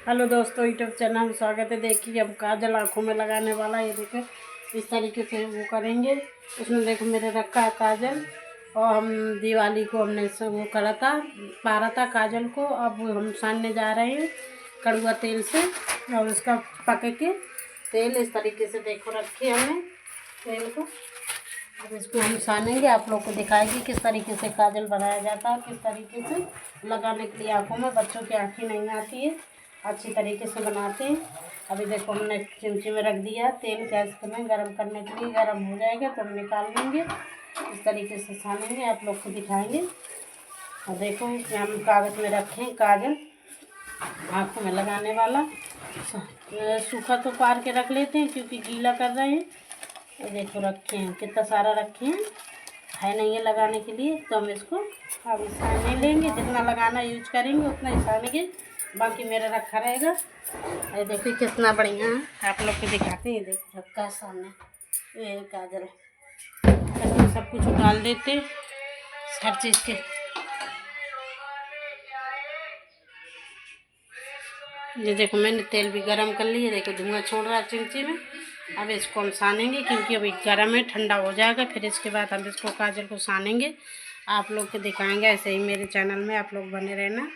Hello दोस्तों, YouTube channel में स्वागत है। देखिए अब काजल आँखों में लगाने वाला है। ये देखो इस तरीके से वो करेंगे। उसमें देखो मेरे रखा है काजल, और हम दिवाली को हमने से वो करा था, पारा था काजल को। अब हम सानने जा रहे हैं कड़ुआ तेल से, और उसका पके के तेल इस तरीके से देखो रखे हमने तेल को। अब इसको हम सानेंगे, आप लोग को दिखाएंगे किस तरीके से काजल बनाया जाता है, किस तरीके से लगाने के लिए आँखों में। बच्चों की आँखें नहीं आती है, अच्छी तरीके से बनाते हैं। अभी देखो हमने चिमची में रख दिया तेल गैस में गरम करने के लिए। गरम हो जाएगा तो हम निकाल लेंगे, इस तरीके से सानेंगे, आप लोग को दिखाएंगे। और देखो इसमें हम कागज़ में रखें काजल आँखों में लगाने वाला। सूखा तो पार के रख लेते हैं क्योंकि गीला कर रहे हैं। ये देखो रखे हैं, कितना सारा रखे हैं, है नहीं है लगाने के लिए। तो हम इसको अभी साने लेंगे, जितना लगाना यूज करेंगे उतना ही सानेंगे, बाकी मेरा रखा रहेगा। ये देखिए कितना बढ़िया है, आप लोग को दिखाते हैं। देखो रखा है सामने ये काजल, सब कुछ डाल देते हर चीज़ के। ये देखो मैंने तेल भी गरम कर लिया, देखो धुआं छोड़ रहा है चिमची में। अब इसको हम सानेंगे क्योंकि अभी गर्म है, ठंडा हो जाएगा, फिर इसके बाद हम इसको काजल को सानेंगे, आप लोग को दिखाएंगे। ऐसे ही मेरे चैनल में आप लोग बने रहना।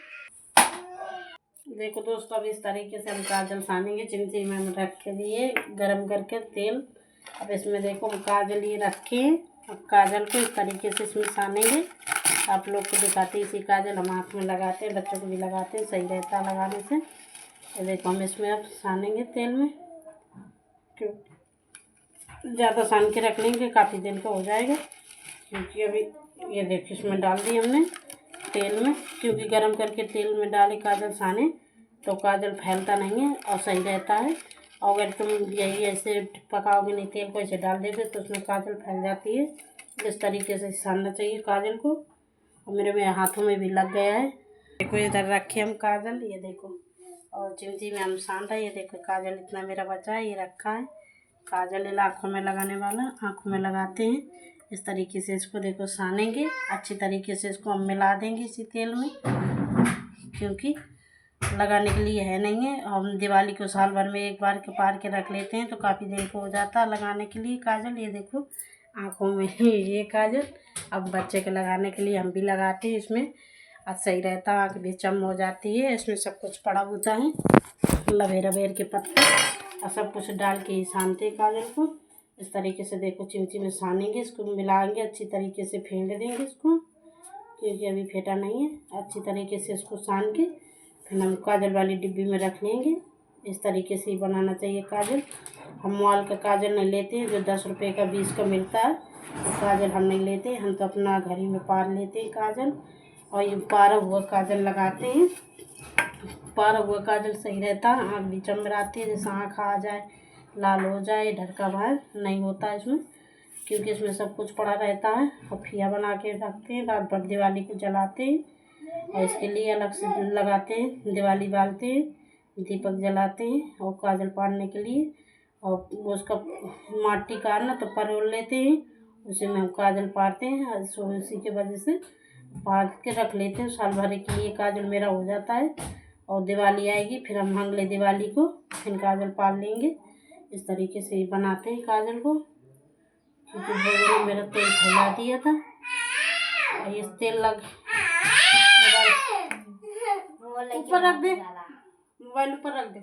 देखो दोस्तों, अब इस तरीके से हम काजल सानेंगे। चिमची में हम रख के दिए गरम करके तेल। अब इसमें देखो हम काजल ये रखे हैं, अब काजल को इस तरीके से इसमें सानेंगे। आप लोग को दिखाते हैं, इसी काजल हम आँख में लगाते हैं, बच्चों को भी लगाते हैं, सही रहता है लगाने से। ये देखो हम इसमें अब सानेंगे तेल में, क्यों ज़्यादा सान के रख लेंगे, काफ़ी दिन का हो जाएगा। क्योंकि अभी ये देखो इसमें डाल दी हमने तेल में, क्योंकि गरम करके तेल में डाले काजल साने तो काजल फैलता नहीं है और सही रहता है। और अगर तुम यही ऐसे पकाओगे नहीं, तेल को ऐसे डाल देते तो उसमें काजल फैल जाती है। इस तरीके से सानना चाहिए काजल को। और मेरे हाथों में भी लग गया है। देखो इधर रखे हम काजल, ये देखो, और चिमची में हम सान रहे। ये देखो काजल इतना मेरा बचा है, ये रखा है काजल आँखों में लगाने वाला। आँखों में लगाते हैं इस तरीके से, इसको देखो सानेंगे अच्छी तरीके से। इसको हम मिला देंगे इसी तेल में, क्योंकि लगाने के लिए है नहीं है। हम दिवाली को साल भर में एक बार के पार के रख लेते हैं तो काफ़ी दिन को हो जाता है लगाने के लिए काजल। ये देखो आँखों में ये काजल अब बच्चे के लगाने के लिए हम भी लगाते हैं इसमें, और सही रहता है, आँख भी चम हो जाती है। इसमें सब कुछ पड़ा होता है, लवेरा बेर के पत्ते और सब कुछ डाल के ही सानते हैं काजल को। इस तरीके से देखो चिमची में सानेंगे, इसको मिलाएंगे अच्छी तरीके से, फेंट देंगे इसको क्योंकि अभी फेंटा नहीं है। अच्छी तरीके से इसको सान के फिर हम काजल वाली डिब्बी में रख लेंगे। इस तरीके से ही बनाना चाहिए काजल। हम मॉल का काजल नहीं लेते हैं जो 10 रुपये का 20 का मिलता है, तो काजल हम नहीं लेते, हम तो अपना घर ही में पार लेते हैं काजल। और ये पारा हुआ काजल लगाते हैं, पारा हुआ काजल सही रहता है, आँख भी चमराती है। जैसे आँख आ जाए, लाल हो जाए, ढरका बाहर नहीं होता है इसमें, क्योंकि इसमें सब कुछ पड़ा रहता है। और फिया बना के रखते हैं, रात भर दिवाली को जलाते हैं और इसके लिए अलग से लगाते हैं, दिवाली बालते हैं, दीपक जलाते हैं और काजल पाड़ने के लिए। और उसका माटी का ना तो परोल लेते हैं, उसी में हम काजल पाड़ते हैं। सो इसी के वजह से पाड़ के रख लेते हैं, साल भर के लिए काजल मेरा हो जाता है। और दिवाली आएगी फिर हम अगले दिवाली को फिर काजल पाल लेंगे। इस तरीके से ही बनाते हैं काजल को, क्योंकि भैया ने मेरा तेल फैला दिया था और ये तेल लग ऊपर रख दे, मोबाइल ऊपर रख दे।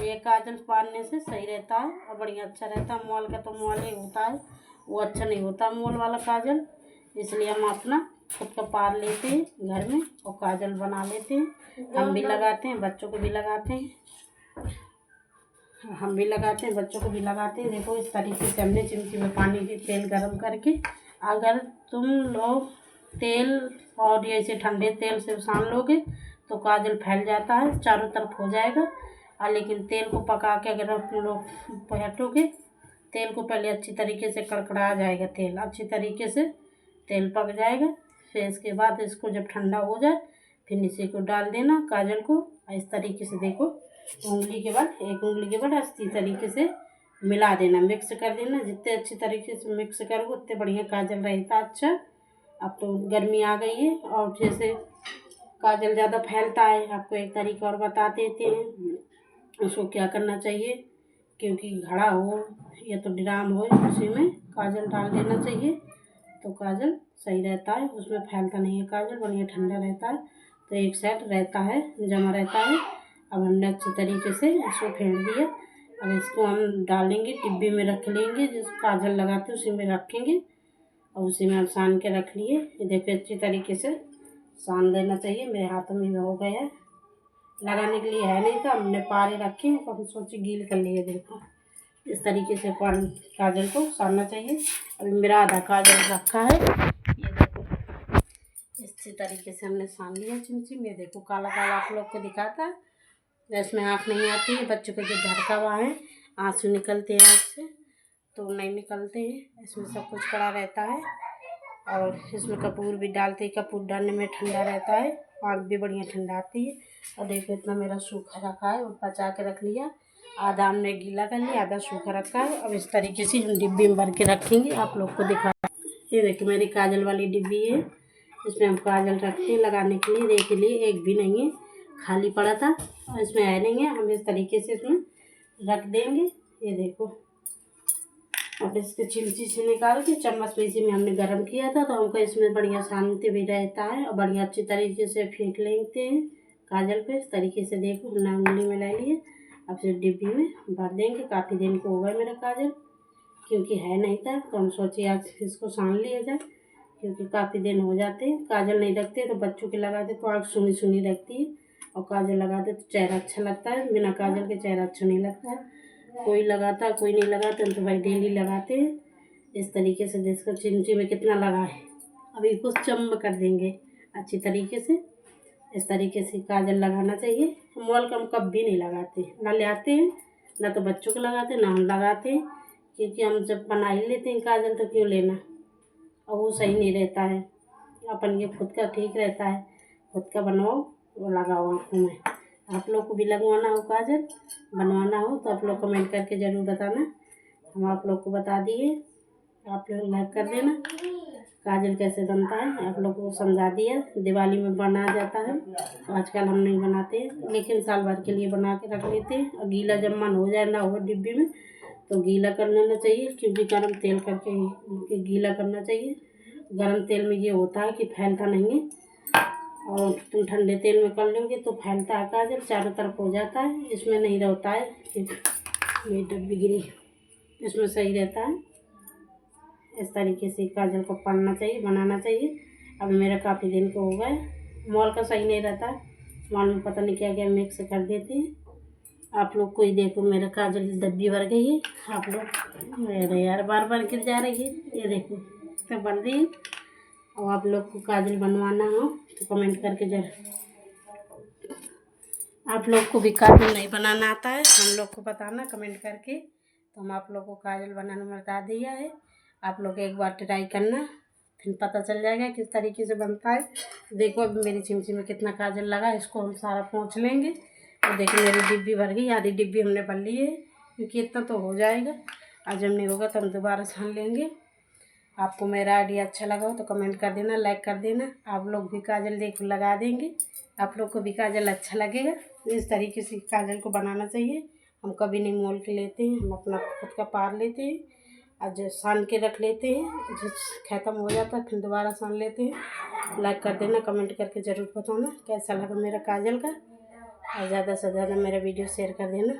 ये काजल पालने से सही रहता है और बढ़िया अच्छा रहता है। मॉल का तो मॉल ही होता है, वो अच्छा नहीं होता मॉल वाला काजल, इसलिए हम अपना खुद का पार लेते हैं घर में और काजल बना लेते हैं। हम भी लगाते हैं, बच्चों को भी लगाते हैं, हम भी लगाते हैं, बच्चों को भी लगाते हैं। देखो इस तरीके से हमने चिमची में पानी की तेल गरम करके, अगर तुम लोग तेल और ऐसे ठंडे तेल से सान लोगे तो काजल फैल जाता है, चारों तरफ हो जाएगा। और लेकिन तेल को पका के अगर आप लोग पलटोगे, तेल को पहले अच्छी तरीके से कड़कड़ा जाएगा, तेल अच्छी तरीके से तेल पक जाएगा। फिर इसके बाद इसको जब ठंडा हो जाए फिर इसी को डाल देना काजल को। इस तरीके से देखो उंगली के बाद, एक उंगली के बाद अच्छी तरीके से मिला देना, मिक्स कर देना। जितने अच्छी तरीके से मिक्स करोगे उतने बढ़िया काजल रहता अच्छा। अब तो गर्मी आ गई है और जैसे काजल ज़्यादा फैलता है। आपको एक तरीका और बता देते हैं उसको क्या करना चाहिए, क्योंकि घड़ा हो या तो ड्राम हो उसी में काजल डाल देना चाहिए तो काजल सही रहता है, उसमें फैलता नहीं है काजल, बढ़िया ठंडा रहता है। तो एक सेट रहता है, जमा रहता है। अब हमने अच्छे तरीके से इसको फेंट दिया। अब इसको हम डालेंगे, डिब्बी में रख लेंगे, जिस काजल लगाते उसी में रखेंगे और उसी में हम सान के रख लिए। ये देखिए अच्छी तरीके से सान देना चाहिए। मेरे हाथों में हो गया है, लगाने के लिए है नहीं था, हमने पारे रखे तो हम सोचे गील कर लिए। देखो इस तरीके से काजल को सानना चाहिए। अभी मेरा आधा काजल रखा है, ये देखो इसी तरीके से हमने सान लिया चिमचिम। ये देखो काला काला आप लोग को दिखाता है, इसमें आँख नहीं आती है। बच्चों को जो धड़का हुआ है, आंसू निकलते हैं आँख से तो नहीं निकलते हैं, इसमें सब कुछ पड़ा रहता है। और इसमें कपूर भी डालते हैं, कपूर डालने में ठंडा रहता है, आँख भी बढ़िया ठंडा आती है। और देखो इतना मेरा सूखा रखा है, वो बचा के रख लिया। आधा हमने गीला कर लिया, आधा सूखा रखा है। अब इस तरीके से हम डिब्बी में भर के रखेंगे, आप लोग को दिखा। ये देखो मेरी काजल वाली डिब्बी है, इसमें हम काजल रखते हैं लगाने के लिए। देख लिए एक भी नहीं है, खाली पड़ा था और इसमें है नहीं है। हम इस तरीके से इसमें रख देंगे। ये देखो अब इसके चिमची से निकाल के चम्मच में इसी में हमने गर्म किया था तो हमको इसमें बढ़िया शांति भी रहता है और बढ़िया अच्छी तरीके से फेंट लेते हैं काजल पे। इस तरीके से देखो हमने उंगली में ले लिए। अब फिर डिब्बी में भर देंगे। काफ़ी दिन को होगा मेरा काजल, क्योंकि है नहीं था तो हम सोचे आज इसको सान लिया जाए, क्योंकि काफ़ी दिन हो जाते हैं काजल नहीं रखते। तो बच्चों के लगाते तो आँख सुनी सुनी रहती है और काजल लगाते तो चेहरा अच्छा लगता है। बिना काजल के चेहरा अच्छा नहीं लगता है। कोई लगाता कोई नहीं लगाता, तो भाई डेली लगाते हैं। इस तरीके से जिसको चिमची में कितना लगा है, अभी कुछ चम्म कर देंगे अच्छी तरीके से। इस तरीके से काजल लगाना चाहिए। मॉल का हम कभी नहीं लगाते, ना ले आते हैं, ना तो बच्चों को लगाते ना हम लगाते हैं, क्योंकि हम जब बना ही लेते हैं काजल तो क्यों लेना, और वो सही नहीं रहता है। अपन ये खुद का ठीक रहता है, खुद का बनवाओ वो लगाओ आँखों में। आप लोग को भी लगवाना हो काजल, बनवाना हो तो आप लोग कमेंट करके ज़रूर बताना, हम आप लोग को बता दिए। आप लोग लाइक कर देना। काजल कैसे बनता है आप लोग को समझा दिया। दिवाली में बना जाता है, आजकल हम नहीं बनाते, लेकिन साल भर के लिए बना के रख लेते हैं। और गीला जब मन हो जाए ना हो डिब्बी में तो गीला कर लेना चाहिए, क्योंकि गर्म तेल करके गीला करना चाहिए। गर्म तेल में ये होता है कि फैलता नहीं है, और तुम ठंडे तेल में कर लोगे तो फैलता है काजल, चारों तरफ हो जाता है। इसमें नहीं रहता है कि ये डब्बी गिरी, इसमें सही रहता है। इस तरीके से काजल को पड़ना चाहिए, बनाना चाहिए। अब मेरा काफ़ी दिन को हो गए, मॉल का सही नहीं रहता, मॉल में पता नहीं क्या क्या मिक्स कर देते हैं। आप लोग को ही देखो मेरा काजल की डब्बी भर गई है। आप लोग अरे यार बार बार गिर जा रही है, ये देखो तो बन रही है। और आप लोग को काजल बनवाना हो तो कमेंट करके जरूर, आप लोग को भी काजल नहीं बनाना आता है हम लोग को बताना कमेंट करके, तो हम आप लोग को काजल बनाना बता दिया है। आप लोग एक बार ट्राई करना, फिर पता चल जाएगा किस तरीके से बनता है। देखो अभी मेरी चिमची में कितना काजल लगा, इसको हम सारा पोंछ लेंगे। और देखो मेरी डिब्बी भर गई, आधी डिब्बी हमने भर ली है, क्योंकि इतना तो हो जाएगा। आज जब नहीं होगा तो हम दोबारा छान लेंगे। आपको मेरा आइडिया अच्छा लगा हो तो कमेंट कर देना, लाइक कर देना। आप लोग भी काजल देखो लगा देंगे, आप लोग को भी काजल अच्छा लगेगा। इस तरीके से काजल को बनाना चाहिए। हम कभी नहीं मोल के लेते हैं, हम अपना खुद का पार लेते हैं और जो सान के रख लेते हैं, जो ख़त्म हो जाता है फिर दोबारा सान लेते हैं। लाइक कर देना, कमेंट करके ज़रूर बताना कैसा लगा मेरा काजल का, और ज़्यादा से ज़्यादा मेरा वीडियो शेयर कर देना।